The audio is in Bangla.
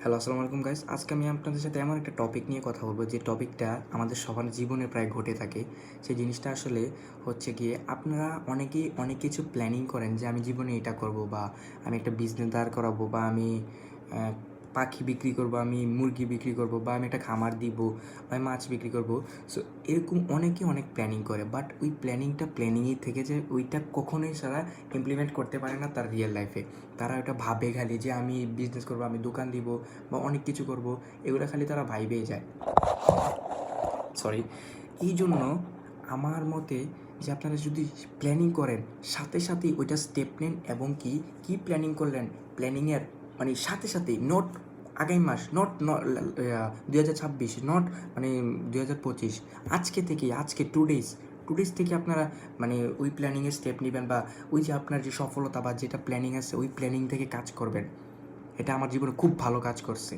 হ্যালো, আসসালামু আলাইকুম গাইস। আজকে আমি আপনাদের সাথে এমন একটা টপিক নিয়ে কথা বলবো যে টপিকটা আমাদের সবার জীবনে প্রায় ঘটে থাকে। সেই জিনিসটা আসলে হচ্ছে গিয়ে আপনারা অনেকেই অনেক কিছু প্ল্যানিং করেন যে আমি জীবনে এটা করব বা আমি একটা বিজনেস দাঁড় করাবো বা আমি পাখি বিক্রি করব, আমি মুরগি বিক্রি করব বা আমি একটা খামার দিব বা আমি মাছ বিক্রি করব। সো এরকম অনেকে অনেক প্ল্যানিং করে, বাট ওই প্ল্যানিংটা প্ল্যানিংই থেকে যায়, ওইটা কখনোই তারা ইমপ্লিমেন্ট করতে পারে না তার রিয়েল লাইফে। তারা ওটা ভাবে খালি যে আমি বিজনেস করবো, আমি দোকান দিব বা অনেক কিছু করব, এগুলো খালি তারা ভাইবেই যায়। সরি। এই জন্য আমার মতে যে আপনারা যদি প্ল্যানিং করেন, সাথে সাথেই ওইটা স্টেপ নেন এবং কি প্ল্যানিং করলেন, প্ল্যানিংয়ের মানে সাথে সাথেই, নট আগামী মাস, নট 2026, নট মানে 2025, আজকে থেকেই, আজকে টু ডেজ থেকে আপনারা মানে ওই প্ল্যানিংয়ের স্টেপ নেবেন বা ওই যে আপনার যে সফলতা বা যেটা প্ল্যানিং আছে ওই প্ল্যানিং থেকে কাজ করবেন। এটা আমার জীবনে খুব ভালো কাজ করছে।